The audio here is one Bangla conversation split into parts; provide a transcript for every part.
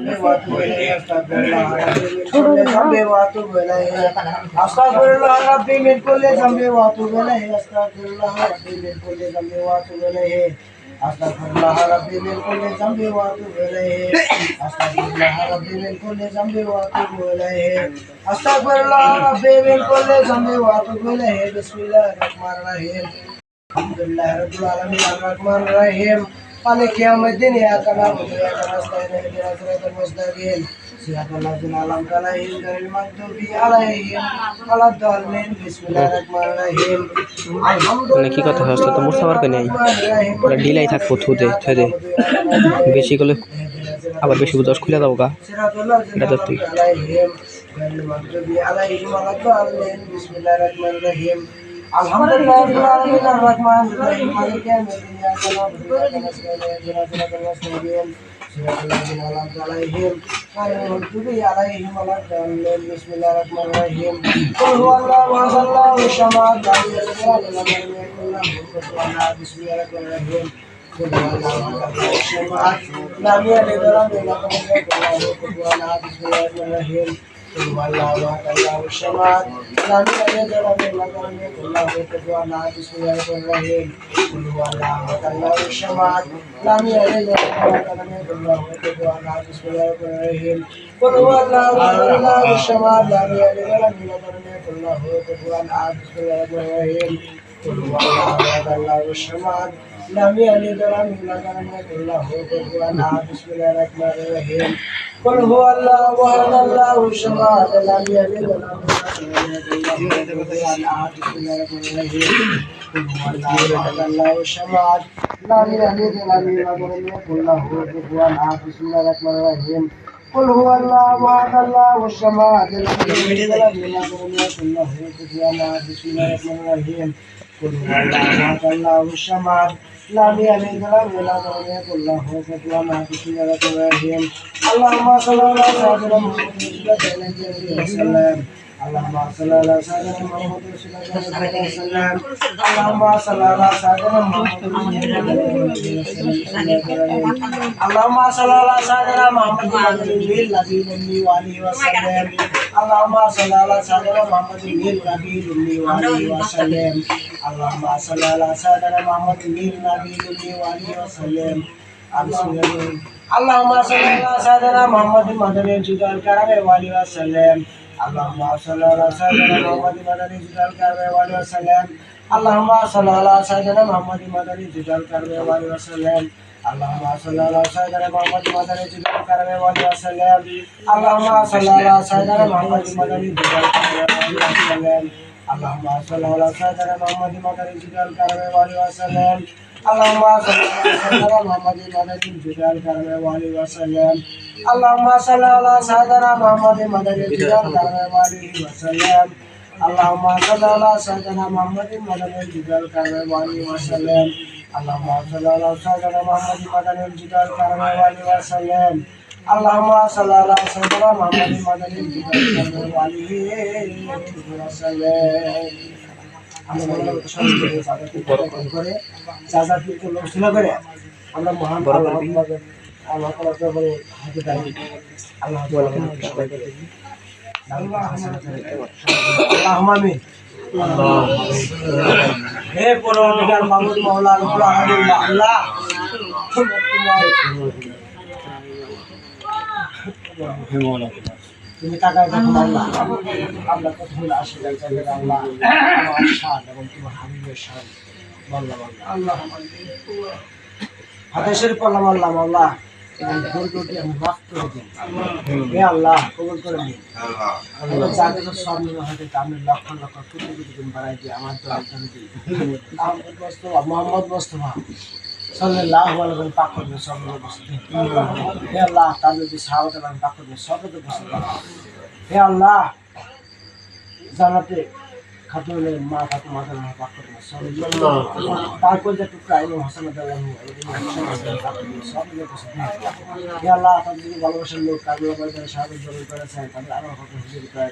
واتوب اليه استغفر الله ربي من كل ذنب واتوب اليه استغفر الله ربي من كل ذنب واتوب اليه استغفر الله ربي من كل ذنب واتوب اليه استغفر الله ربي من كل ذنب واتوب اليه استغفر الله ربي من كل ذنب واتوب اليه بسم الله الرحمن الرحيم الحمد لله رب العالمين الرحمن الرحيم مالك يوم الدين إياك نعبد وإياك نستعين اهدنا الصراط المستقيم صراط الذين أنعمت عليهم غير المغضوب عليهم ولا الضالين بسم الله الرحمن الرحيم মানে কি কথা হচ্ছে তো মুছতে পারবে নাই মানে ডিলাই থাকবো থুদে থুদে বেশি করলে আবার বেশি দশ খুলে দাও গা এটা তো তুই الحمد لله رب العالمين الرحمن الرحيم مالك يوم الدين إياك نعبد وإياك نستعين اهدنا الصراط المستقيم صراط الذين أنعمت عليهم غير المغضوب عليهم ولا الضالين بسم الله الرحمن الرحيم قل هو الله أحد الله الصمد لم يلد ولم يكن له كفوا أحد بسم الله الرحمن الرحيم قل هو الله أحد الله الصمد لم يلد ولم يكن له كفوا أحد بسم الله الرحمن الرحيم قل هو الله أحد الله الصمد لم يلد ولم يكن له كفوا أحد بسم الله الرحمن الرحيم قل هو الله أحد الله الصمد لم يلد ولم يكن له كفوا أحد بسم الله الرحمن الرحيم قل هو الله أحد الله الصمد لم يلد ولم يكن له كفوا أحد بسم الله الرحمن الرحيم قل هو الله أحد الله الصمد لم يلد ولم يكن له كفوا أحد بسم الله الرحمن الرحيم قل هو الله أحد الله الصمد لم يلد ولم يكن له كفوا أحد بسم الله الرحمن الرحيم قل هو الله أحد الله الصمد لم يلد ولم يكن له كفوا أحد بسم الله الرحمن الرحيم قل هو الله أحد الله الصمد لم يلد ولم يكن له كفوا أحد بسم الله الرحمن الرحيم قل هو الله أحد الله الصمد لم يلد ولم يكن له كفوا أحد بسم الله الرحمن الرحيم اللهم صل على سيدنا محمد وسلم اللهم صل على سيدنا محمد وسلم اللهم صل على سيدنا محمد اللهم صل على سيدنا محمد النبي الأمي وآله وسلم اللهم صل على سيدنا محمد النبي الأمي وآله وسلم اللهم صل على سيدنا محمد النبي الأمي وآله وسلم اللهم صل على سيدنا محمد مدني جدال كرم وآله وسلم اللهم صل على سيدنا محمد مدني جدال كرم وآله وسلم اللهم صل على سيدنا محمد مدني جدال كرم وآله وسلم اللهم صل على سيدنا محمد مدني جدال كرم وآله وسلم اللهم صل على سيدنا محمد مدني جدال كرم وآله وسلم اللهم صل على سيدنا محمد مدني جدال كرم وآله وسلم اللهم صل على سيدنا محمد مدني جدال كرم وآله وسلم اللهم صل على سيدنا محمد مدني جدال كرم وآله وسلم اللهم صل على سيدنا محمد مدني جدال كرم وآله وسلم اللهم صل على سيدنا محمد مدني جدال كرم وآله وسلم اللهم صل على سيدنا محمد مدني جدال كرم وآله وسلم আমরা মহান হে পরমপিতার মাবুদ মাওলা রব্বুল আলামিন আল্লাহ তুমি তাকায় দেখো আল্লাহ আমরা কত হলো আশীর্বাদ চাইলে আল্লাহ আমার শান এবং তোমার হাবিবের শান বললাম আল্লাহ হাতে শরীফ পড়লাম আল্লাহ আল্লাহ ভুলগুলি আমি মাফ করে দিন হে আল্লাহ কবুল করে নিন আল্লাহ জানে তো সব নিয়ে হয়তো আমি লক্ষ লক্ষ কোটি কোটি দিন বাড়াই দিই আমার তো মোহাম্মদ মোস্তফা সাল্লাল্লাহু আলাইহি ওয়া সাল্লাম পাক করে সব বসতে হে আল্লাহ তাদের যে সাহাবাতে আমি পাক করে সব বসতে হে আল্লাহ জানাতে খাতুনের মা ফাতেমা মাতার পাক করে সব তারপর যে টুকরা ইমাম হাসান রাদিয়াল্লাহু আনহু সব লোক হে আল্লাহ তাদের ভালোবাসার লোক কাজে বাজারে সাহায্য করেছেন তাদের আরো কত হুজুর করে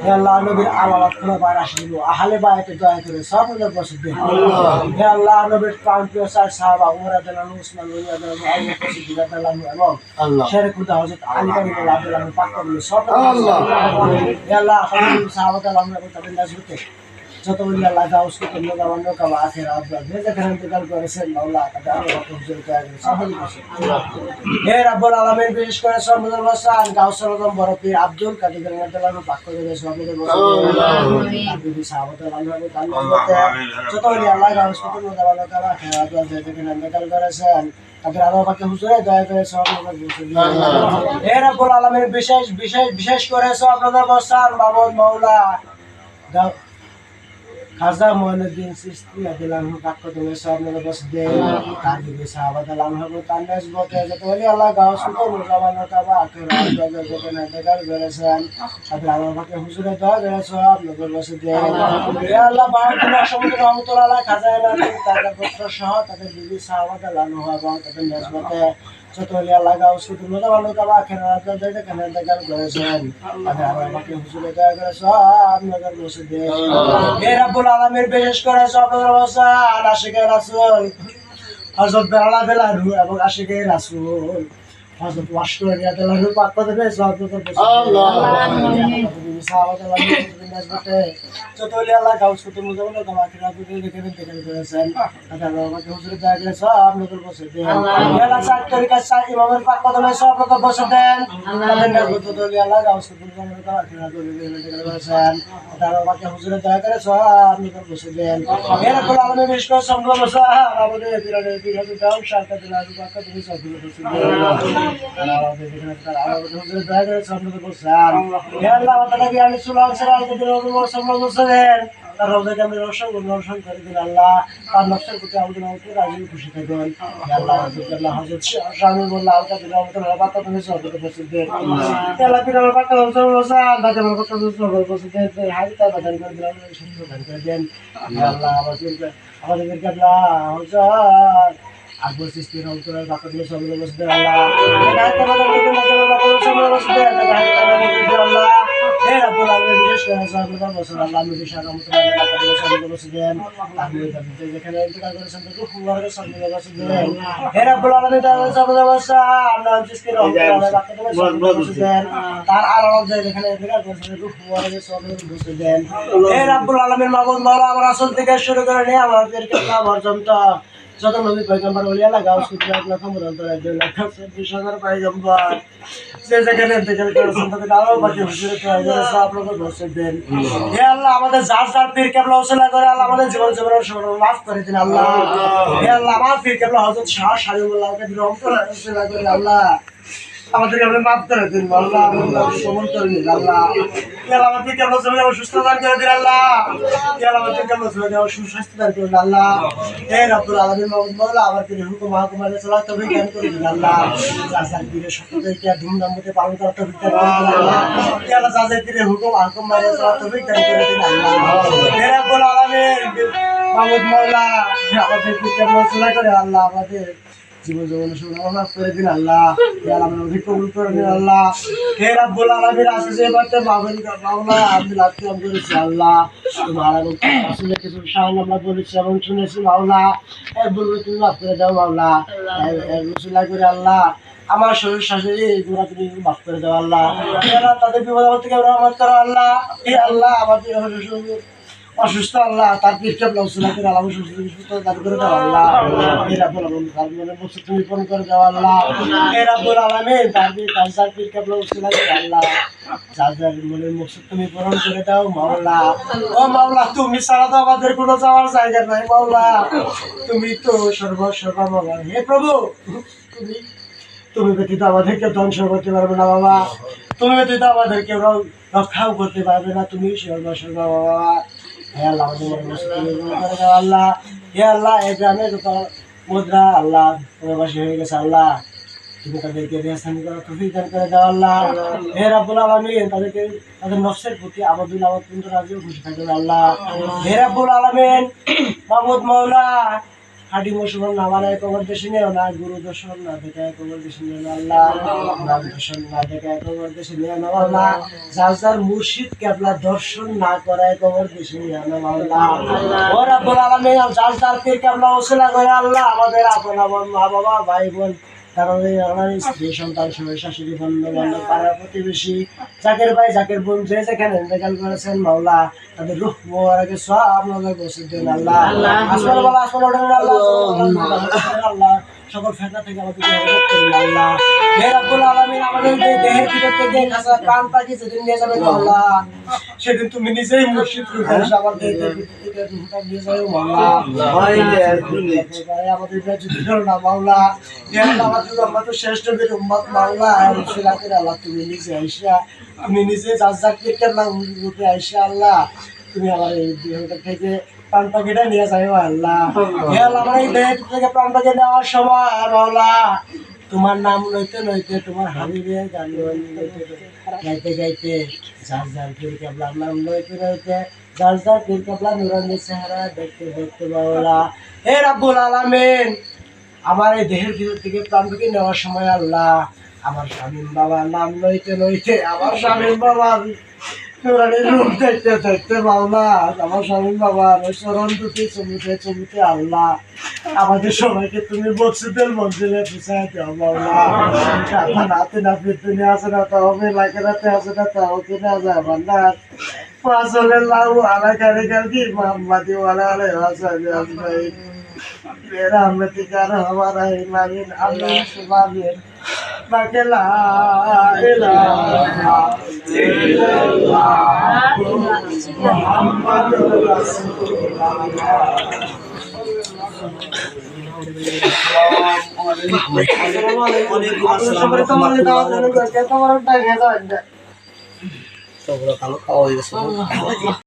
হে আল্লাহ নবীর আলালাত করে বাইরে আসিল আহলে বাইতে দয়া করে সব লোক বসে দে হে আল্লাহ নবীর প্রাণ প্রিয় সাহাবা ওমর রাদিয়াল্লাহু উসমান রাদিয়াল্লাহু আবু বকর সিদ্দিক রাদিয়াল্লাহু এবং শের খুদা হযরত আলী রাদিয়াল্লাহু আনহু পাক করে সব হে আল্লাহ সাহাবাতে আমরা তাদের নাজরতে যত বলি আল্লাহ গাউস কে তোমরা গাওয়ানো কা আখির আব্বা যে যেখানে ইন্তেকাল করেছেন মাওলা তাদের আরো হুজুর করে সফল বসে হে রব্বুল আলামিন বিশেষ করে সরমুল হাসান গাউস রকম বড় পীর আব্দুল কাদের রাদিয়াল্লাহু পাক করে সফল বসে আল্লাহ সাহাবাতে আমরা যত বলি আল্লাহ গাউস কে তোমরা গাওয়ানো কা আখির আব্বা যে যেখানে ইন্তেকাল করেছেন তাদের আরো পাকে হুজুরে দয়া করে সব হে রব্বুল আলামিন বিশেষ করে সব বসান মাহমুদ মাওলা খাজা মঈনুদ্দিন চিশতি রাদিয়াল্লাহু পাক করে সব বসে দে তাদের সাহাবাতে আনহু তান্নাস বকে যত বলি আল্লাহ গাউস কে মুজাবানা কাবা আখির আব্বা যে যেখানে ইন্তেকাল করেছেন তাদের আরো পাকে হুজুরে দয়া করে সব বসে দে হে আল্লাহ বাহাদুর সমুদ্র রহমতুল্লাহ খাজা এনামুদ্দিন তাদের পুত্র সহ তাদের বিবি সাহাবাতে আনহু এবং তাদের নিসবতে যত বলি আল্লাহ গাউস কে মুজাবানা কাবা আখির আব্বা যে যেখানে ইন্তেকাল করেছেন তাদের আরো পাকে হুজুরে দয়া করে সব বসে দে হে রব্বুল আলামিন বিশেষ করে সব রহমান আশিকে রাসূল হযরত বেলা বেলারু এবং আশিকে রাসূল হযরত ওয়াশকুর রাদিয়াল্লাহু পাক করে সব আল্লাহ আমিন সাহাবাতে নাজবতে যতলি আল্লাহ গাউস কে মুজাবানা কাবা আখির আব্বা যে যেখানে ইন্তেকাল করেছেন তাদের আরো পাকে হুজুরে দয়া করে সব বসে দে আল্লাহ সাত তরিকা সাই ইমামের পাক কদমে সব বসে দেন তাদের নাজবতে যতলি আল্লাহ গাউস কে মুজাবানা কাবা আখির আব্বা যে যেখানে ইন্তেকাল করেছেন তারা আমাকে হুজুরে দয়া করে সব নিকট বসে দেন এর ফলে আমাদের বিশেষ করে সম্ভব আমাদের বিরাটের দাও সরকার দিন আজ বাক্য তুমি সব বসে তারা আমাদের যেখানে তারা আমাদের হুজুরে দয়া করে সব নিকট বসে হে আল্লাহ তাআলা কি আমি সুলাম সালাম দিন ওর সম্ভব বসে দেন তার রোজাকে আমি রোশন করে দিন আল্লাহ তার নকশার প্রতি আমাদের মধ্যে রাজি খুশি থাকুন হে আল্লাহ আল্লাহ হযরত শামী মোল্লা আলকা দিন আমাদের বাক্য তুমি সব নিকট বসে দেন হে আল্লাহ দিন আমার বাক্য সব বসে বাক্য আমার বাক্য সব বসে দেন হাজিতা বাদান করে দিন সুন্দর করে দেন হে আল্লাহ আমাদের কাবলা হুজুর আকবর সিস্তি রহমতুল্লাহ বাক্য তুমি সব নিকট বসে দেন আল্লাহ এটা তোমাদের বাক্য সব বসে দেন আল্লাহ হে রব্বুল আলামিন বিশেষ করে সাহাবাদের বসে আল্লাহ নবী সাল্লাল্লাহু আলাইহি ওয়াসাল্লাম বসে দেন আপনি যেখানে ইন্তেকাল করেছেন তো ফুলবারে সব বসে দেন হে রব্বুল আলামিন তাআলা সাহাবাদের বসে আল্লাহ সিস্তি রহমতুল্লাহ বাক্য তুমি সব বসে দেন তার আলাদা যেখানে ইন্তেকাল করেছেন তো ফুলবারে সব বসে দেন হে রব্বুল আলামিন মাবুদ মাওলা আমার রাসূল থেকে শুরু করে নিয়ে আমাদেরকে পর্যন্ত যত নবী পয়গম্বর ওলি আল্লাহ গাউস কুতুব লাখ মুরাদর একজন লাখ 20000 পয়গম্বর যে যেখানে ইন্তেকাল করেছেন তাদের আরো বাকি হুজুরে তো সব লোক বসে দেন হে আল্লাহ আমাদের যার পীর কেবলা ওসিলা করে আল্লাহ আমাদের জীবনের সব মাফ করে দিন আল্লাহ হে আল্লাহ আমার পীর কেবলা হযরত শাহ শারিউল্লাহকে রহমতুল্লাহ ওসিলা করে আল্লাহ আমাদেরকে আপনি মাফ করে দিন আল্লাহ আমাদের কবুল করে নিন আল্লাহ হে আল্লাহ আমাদেরকে কেবলা জমিনে সুস্থ দান করে দিন আল্লাহ হে আল্লাহ আমাদেরকে কেবলা জমিনে সুস্বাস্থ্য দান করে দিন আল্লাহ হে রব্বুল আলামিন মাওলা আমার পীর হুকুম মাহকুমারে চলাতে তৌফিক দান করে দিন আল্লাহ যার পীরের সত্যকে ধুমধাম মতে পালন করার তৌফিক দান করে দিন আল্লাহ হে আল্লাহ যার পীরের হুকুম মাহকুমারে চলাতে তৌফিক দান করে দিন আল্লাহ হে রব্বুল আলামিন মাহমুদ মাওলা আমাদের পীর কেবলা চলা করে আল্লাহ আমাদের জীবন জীবনে সুনাম করে দিন আল্লাহ হে আল্লাহ আমাদের কবুল করে দিন আল্লাহ হে রব্বুল আলামিন আসে বাতে মাওলা আমি লাকিয়াম করেছি আল্লাহ তোমার আসলে কিছু শান আমরা বলেছি এবং শুনেছি মাওলা এই বলবে তুমি মাফ করে দাও মাওলা রসুল্লাহ করে আল্লাহ আমার শরীর শাশুড়ি গুনাহ তুমি মাফ করে দাও আল্লাহ হে আল্লাহ তাদের বিপদ আপদ থেকে রহমত করো আল্লাহ হে আল্লাহ আমাদের অসুস্থ আল্লাহ তার পীর কেবলা ওসিলা করে আল্লাহ সুস্থ দান করে দাও আল্লাহ হে রব্বুল আলামিন তার মনে মকসদ তুমি পূরণ করে দাও আল্লাহ হে রব্বুল আলামিন তার পীর কেবলা ওসিলা করে আল্লাহ যার মনে মকসদ তুমি পূরণ করে দাও মাওলা ও মাওলা তুমি ছাড়া তো আমাদের কোনো যাওয়ার জায়গা নাই মাওলা তুমি তো সর্বসর্বা মাওলা হে প্রভু তুমি ব্যতীত আমাদেরকে ধ্বংস করতে পারবে না বাবা তুমি ব্যতীত আমাদেরকে রক্ষাও করতে পারবে না তুমি সর্বসর্বা বাবা হে আল্লাহ আমাদের আল্লাহ, হে আল্লাহ এই গ্রামে যত মুদ্রা আল্লাহ প্রবাসী হয়ে গেছে আল্লাহ তুমি তাদেরকে রেহাসানি করা তৌফিক দান করে দাও আল্লাহ। হে রাব্বুল আলামিন তাদেরকে তাদের নফসের প্রতি আবাদুল আবাদ কিন্তু রাজিও খুশি থাকবেন আল্লাহ। হে রাব্বুল আলামিন মাবুদ মাওলা হাডি মুসলমান না বানায় কবর দেশে নিও না, গুরু দর্শন না দেখায় কবর দেশে নিও না আল্লাহ, নাম দর্শন না দেখায় কবর দেশে নিও না আল্লাহ, যার যার মুর্শিদ কেবলা দর্শন না করায় কবর দেশে নিও না আল্লাহ। ও রাব্বুল আলামিন যার যার পীর কেবলা ওসিলা করে আল্লাহ আমাদের আপন আপন মা বাবা ভাই বোন কারণে আমার স্ত্রী সন্তান সবাই শাশুড়ি বন্ধু বান্ধব পাড়ার প্রতিবেশী জাকের ভাই জাকের বোন যে যেখানে ইন্তেকাল করেছেন মাওলা তাদের রূহ মোবারকে সওয়াব নজর বসে দেন আল্লাহ। আসমান বলা আসমান ওঠেন আল্লাহ, আল্লাহ সকল ফেতনা থেকে আমাদেরকে হেফাজত করুন আল্লাহ। হে রাব্বুল আলামিন আমাদের এই দেহের ভিতর থেকে খাসা প্রাণ পাখি যেদিন নিয়ে যাবেন আল্লাহ সেদিন তুমি নিজেই মুর্শিদ রূপে এসে আমাদের দেহের ভিতর থেকে রূহটা নিয়ে যাও মাওলা। আমাদের যদি ধরো না মাওলা, হে আল্লাহ আমরা তো শ্রেষ্ঠ বীর উম্মত মাওলা, রসুলাতের আল্লাহ তুমি নিজে আইসা তুমি নিজে যার যাকে কেবলা রূপে আইসা আল্লাহ তুমি আমার এই দেহটা থেকে প্রাণ পাখিটা নিয়ে যাও আল্লাহ। হে আল্লাহ আমার এই দেহ থেকে প্রাণ পাখি নেওয়ার সময় মাওলা তোমার নাম লইতে লইতে তোমার হাবিবের গান গাইতে গাইতে যার যার পীর কেবলার নাম লইতে লইতে যার যার পীর কেবলা নুরানি চেহারা দেখতে দেখতে মাওলা। হে রাব্বুল আলামিন আমার এই দেহের ভিতর থেকে প্রাণ পাখি নেওয়ার সময় আল্লাহ আমার স্বামীর বাবার নাম লইতে লইতে আমার স্বামীর বাবার নুরানির রূপ দেখতে দেখতে মাওলা আমার স্বামীর বাবার চরণ দুটি চুমুতে চুমুতে আল্লাহ আমাদের সবাইকে তুমি মসজিদের মন্দিরে পৌঁছায় দাও মাওলা। নাতে না ফিরতে আছে না তো হবে লাকেরাতে আছে না তাও কিনা যায় বান্দার পাঁচলেল্লাহু আলা কারিগরি মুহাম্মাদি ওয়া আলা আলিহি ওয়া সাহবিহি আজমাইন برحمتك يا ارحم الراحمين آمين سبحان ربك لا اله الا الله محمد رسول الله। আসসালামু আলাইকুম।